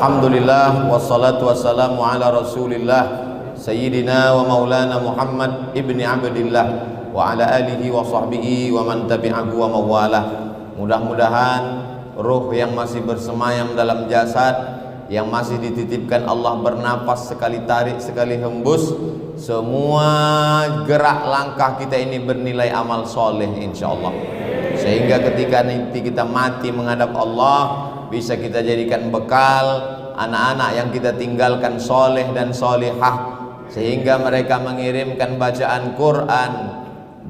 Alhamdulillah wassalatu wassalamu ala Rasulillah Sayyidina wa maulana Muhammad ibni Abdillah wa ala alihi wa sahbihi wa man tabi'ahu wa mawalah. Mudah-mudahan ruh yang masih bersemayam dalam jasad, yang masih dititipkan Allah bernapas, sekali tarik sekali hembus, semua gerak langkah kita ini bernilai amal soleh insyaallah, sehingga ketika nanti kita mati menghadap Allah bisa kita jadikan bekal anak-anak yang kita tinggalkan soleh dan solihah, sehingga mereka mengirimkan bacaan Quran,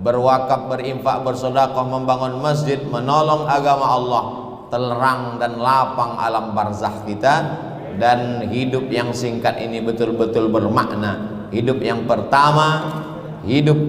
berwakaf, berinfak, bersedekah, membangun masjid, menolong agama Allah, terang dan lapang alam barzakh kita. Dan hidup yang singkat ini betul-betul bermakna. Hidup yang pertama hidup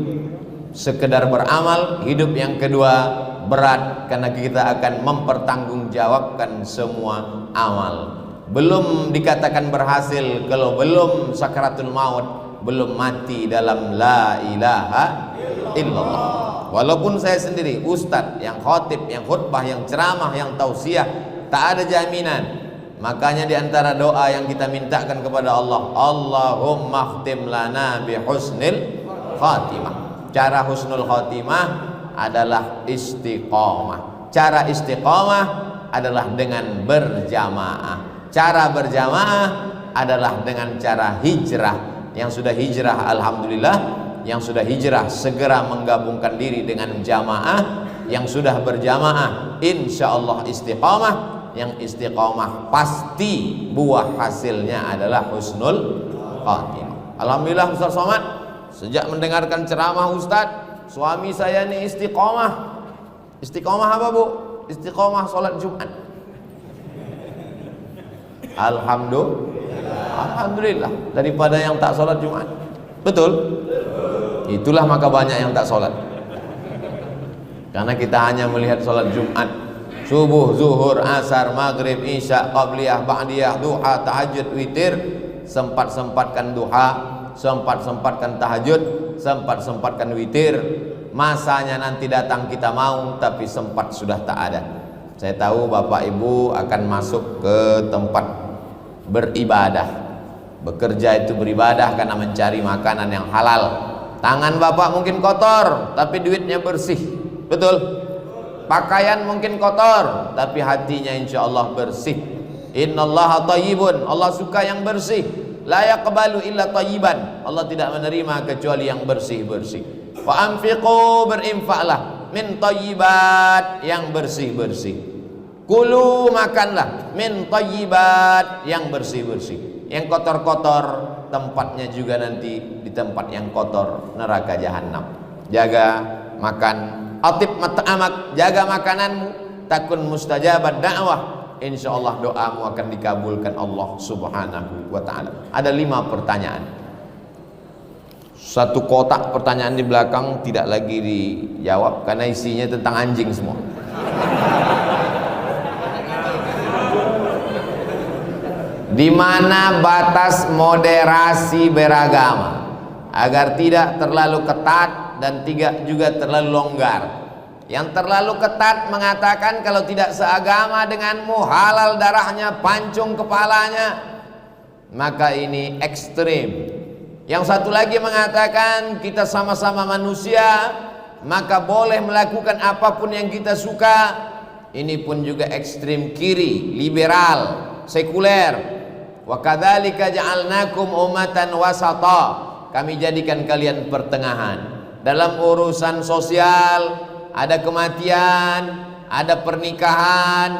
sekedar beramal, hidup yang kedua berat karena kita akan mempertanggungjawabkan semua amal. Belum dikatakan berhasil kalau belum sakaratul maut, belum mati dalam la ilaha illallah. Walaupun saya sendiri ustadz yang khotib, yang khutbah, yang ceramah, yang tausiah, tak ada jaminan. Makanya diantara doa yang kita mintakan kepada Allah, Allahumma khtim lana bi husnil khatimah. Cara husnul khatimah adalah istiqomah. Cara istiqomah adalah dengan berjamaah. Cara berjamaah adalah dengan cara hijrah. Yang sudah hijrah alhamdulillah, yang sudah hijrah segera menggabungkan diri dengan jamaah. Yang sudah berjamaah insyaallah istiqomah. Yang istiqomah pasti buah hasilnya adalah husnul khatimah. Alhamdulillah Ustaz Somad, sejak mendengarkan ceramah Ustaz, suami saya ini istiqomah. Istiqomah apa Bu? Istiqomah sholat Jumat. Alhamdulillah daripada yang tak sholat Jumat. Betul? Itulah maka banyak yang tak sholat. Karena kita hanya melihat sholat Jumat, subuh, zuhur, asar, maghrib, isya, qabliyah, ba'diyah, duha, tahajud, witir. Sempat-sempatkan duha, sempat-sempatkan tahajud, sempat-sempatkan witir. Masanya nanti datang kita mau, tapi sempat sudah tak ada. Saya tahu Bapak Ibu akan masuk ke tempat beribadah. Bekerja itu beribadah karena mencari makanan yang halal. Tangan Bapak mungkin kotor, tapi duitnya bersih. Betul? Pakaian mungkin kotor, tapi hatinya insya Allah bersih. Innallaha thayyibun, Allah suka yang bersih. La yaqbalu illa thayyiban, Allah tidak menerima kecuali yang bersih-bersih. Wa anfiqu, berinfaklah, min thayyibat, yang bersih-bersih. Kulu, makanlah, min thayyibat, yang bersih-bersih. Yang kotor-kotor tempatnya juga nanti di tempat yang kotor, neraka jahanam. Jaga makan, atib mat'amak, jaga makananmu, takun mustajabat da'wah, insyaallah doamu akan dikabulkan Allah subhanahu wa ta'ala. Ada 5 pertanyaan. Satu kotak pertanyaan di belakang tidak lagi dijawab karena isinya tentang anjing semua. Di mana batas moderasi beragama agar tidak terlalu ketat dan juga terlalu longgar? Yang terlalu ketat mengatakan kalau tidak seagama denganmu halal darahnya, pancung kepalanya, maka ini ekstrim. Yang satu lagi mengatakan kita sama-sama manusia, maka boleh melakukan apapun yang kita suka. Ini pun juga ekstrim kiri, liberal, sekuler. Wa kadzalika ja'alnakum ummatan wasata, kami jadikan kalian pertengahan. Dalam urusan sosial ada kematian, ada pernikahan,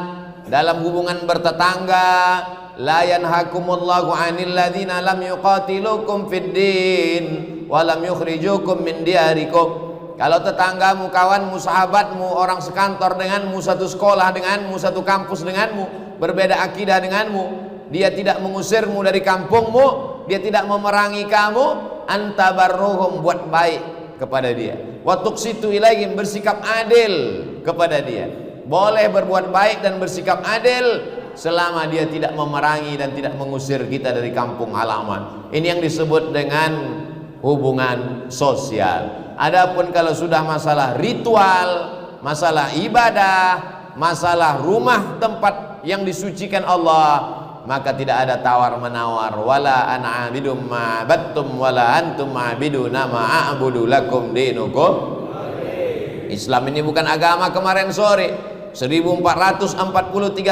dalam hubungan bertetangga, la yanhakumullahu 'anil ladzina lam yuqatilukum fid din wa lam yukhrijukum min diyarikum. Kalau tetanggamu, kawanmu, sahabatmu, orang sekantor denganmu, satu sekolah denganmu, satu kampus denganmu, berbeda akidah denganmu, dia tidak mengusirmu dari kampungmu, dia tidak memerangi kamu, antabarruhum, buat baik kepada dia, wa tuqsitu ilaihim, bersikap adil kepada dia. Boleh berbuat baik dan bersikap adil selama dia tidak memerangi dan tidak mengusir kita dari kampung halaman. Ini yang disebut dengan hubungan sosial. Adapun kalau sudah masalah ritual, masalah ibadah, masalah rumah tempat yang disucikan Allah, maka tidak ada tawar menawar. Wala ana abidum ma battum wala antum abiduna ma a'budu lakum dinukum. Islam ini bukan agama kemarin sore. 1443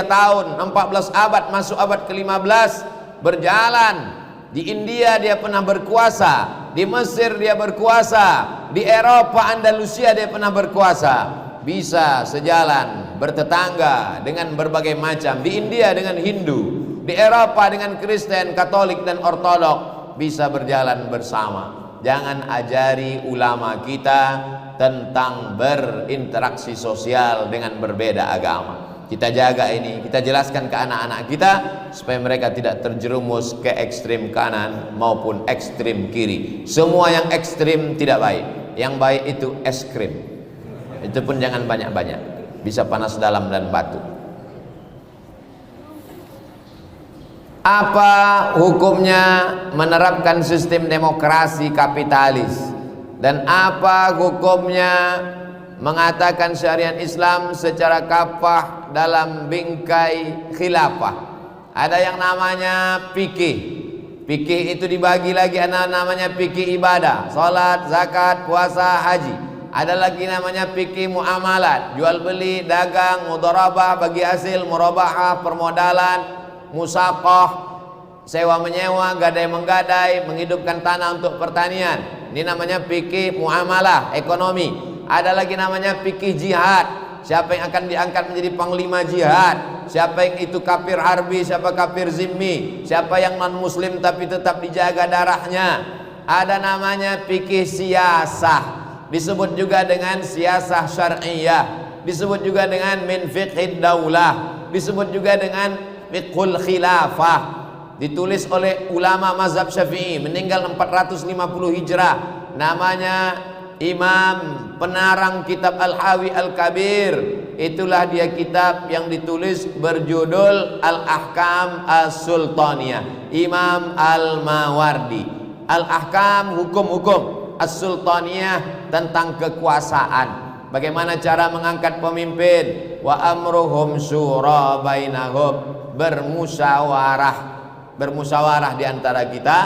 tahun, 14 abad, masuk abad ke-15 berjalan. Di India dia pernah berkuasa, di Mesir dia berkuasa, di Eropa Andalusia dia pernah berkuasa. Bisa sejalan, bertetangga dengan berbagai macam. Di India dengan Hindu, di Eropa dengan Kristen, Katolik dan Ortodok, bisa berjalan bersama. Jangan ajari ulama kita tentang berinteraksi sosial dengan berbeda agama. Kita jaga ini, kita jelaskan ke anak-anak kita supaya mereka tidak terjerumus ke ekstrim kanan maupun ekstrim kiri. Semua yang ekstrim tidak baik. Yang baik itu es krim. Itu pun jangan banyak-banyak, bisa panas dalam dan batu. Apa hukumnya menerapkan sistem demokrasi kapitalis, dan apa hukumnya mengatakan syariat Islam secara kafah dalam bingkai khilafah? Ada yang namanya fikih. Fikih itu dibagi lagi, ada namanya fikih ibadah, salat, zakat, puasa, haji. Ada lagi namanya fikih muamalat, jual beli, dagang, mudharabah, bagi hasil, murabahah, permodalan, musaqah, sewa menyewa, gadai menggadai, menghidupkan tanah untuk pertanian. Ini namanya fikih muamalah, ekonomi. Ada lagi namanya fikih jihad. Siapa yang akan diangkat menjadi panglima jihad, siapa yang itu kafir harbi, siapa kafir zimmi, siapa yang non muslim tapi tetap dijaga darahnya. Ada namanya fikih siyasah, disebut juga dengan siyasah syar'iyah, disebut juga dengan min fiqhid daulah, disebut juga dengan fiqhul khilafah. Ditulis oleh ulama mazhab Syafi'i, meninggal 450 Hijrah. Namanya Imam penarang kitab Al-Hawi Al-Kabir. Itulah dia kitab yang ditulis berjudul Al-Ahkam As-Sultaniyah, Imam Al-Mawardi. Al-Ahkam, hukum-hukum, As-Sultaniyah, tentang kekuasaan. Bagaimana cara mengangkat pemimpin? Wa amruhum syura bainahum, bermusyawarah di antara kita.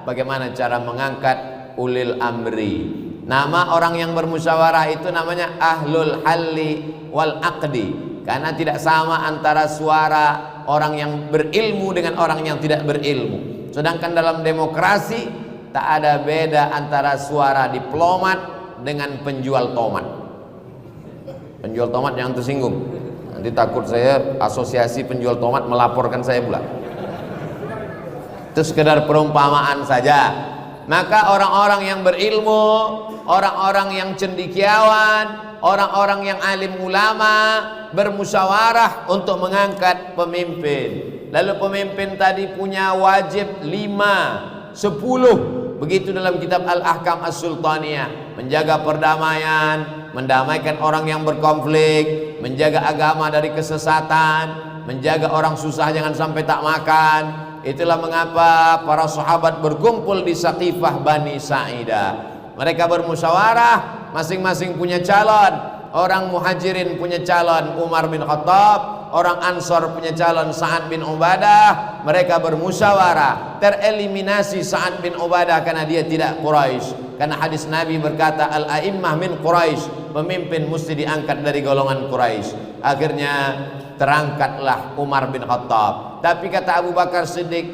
Bagaimana cara mengangkat ulil amri? Nama orang yang bermusyawarah itu namanya ahlul halli wal aqdi, karena tidak sama antara suara orang yang berilmu dengan orang yang tidak berilmu. Sedangkan dalam demokrasi tak ada beda antara suara diplomat dengan penjual tomat. Penjual tomat yang tersinggung, nanti takut saya asosiasi penjual tomat melaporkan saya pula. Itu sekedar perumpamaan saja. Maka orang-orang yang berilmu, orang-orang yang cendekiawan, orang-orang yang alim ulama bermusyawarah untuk mengangkat pemimpin. Lalu pemimpin tadi punya wajib 5, 10. Begitu dalam kitab Al-Ahkam As-Sultaniyah. Menjaga perdamaian, mendamaikan orang yang berkonflik, menjaga agama dari kesesatan, menjaga orang susah jangan sampai tak makan. Itulah mengapa para sahabat berkumpul di Saqifah Bani Sa'idah. Mereka bermusyawarah, masing-masing punya calon. Orang Muhajirin punya calon Umar bin Khattab, orang Ansor punya calon Sa'ad bin Ubadah. Mereka bermusyawarah, tereliminasi Sa'ad bin Ubadah karena dia tidak Quraisy. Karena hadis Nabi berkata, al-a'immah min Quraisy, pemimpin mesti diangkat dari golongan Quraisy. Akhirnya terangkatlah Umar bin Khattab. Tapi kata Abu Bakar Siddiq,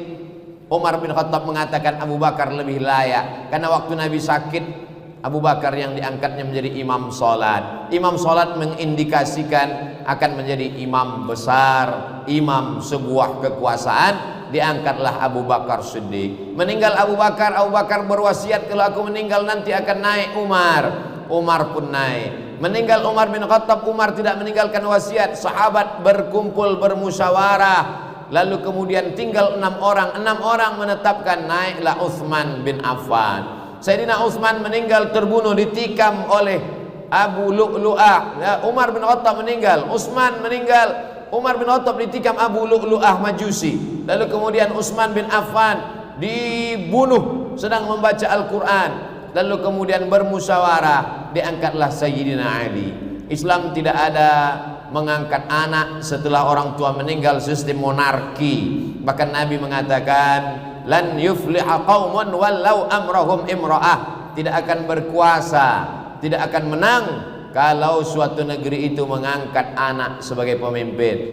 Umar bin Khattab mengatakan Abu Bakar lebih layak, karena waktu Nabi sakit Abu Bakar yang diangkatnya menjadi imam sholat. Imam sholat mengindikasikan akan menjadi imam besar, imam sebuah kekuasaan. Diangkatlah Abu Bakar Siddiq. Meninggal Abu Bakar, Abu Bakar berwasiat, kalau aku meninggal nanti akan naik Umar. Umar pun naik. Meninggal Umar bin Khattab, Umar tidak meninggalkan wasiat. Sahabat berkumpul bermusyawarah. Lalu kemudian tinggal 6 orang. 6 orang menetapkan, naiklah Utsman bin Affan. Sayyidina Utsman meninggal terbunuh, ditikam oleh Abu Lu'lu'ah. Umar bin Khattab meninggal, Utsman meninggal, Umar bin Khattab ditikam Abu Lu'lu'ah Majusi. Lalu kemudian Utsman bin Affan dibunuh sedang membaca Al-Quran. Lalu kemudian bermusyawarah, diangkatlah Sayyidina Ali. Islam tidak ada mengangkat anak setelah orang tua meninggal, sistem monarki. Bahkan Nabi mengatakan, lan yufliha qaumun wallau amrahum imra'ah, tidak akan berkuasa, tidak akan menang kalau suatu negeri itu mengangkat anak sebagai pemimpin.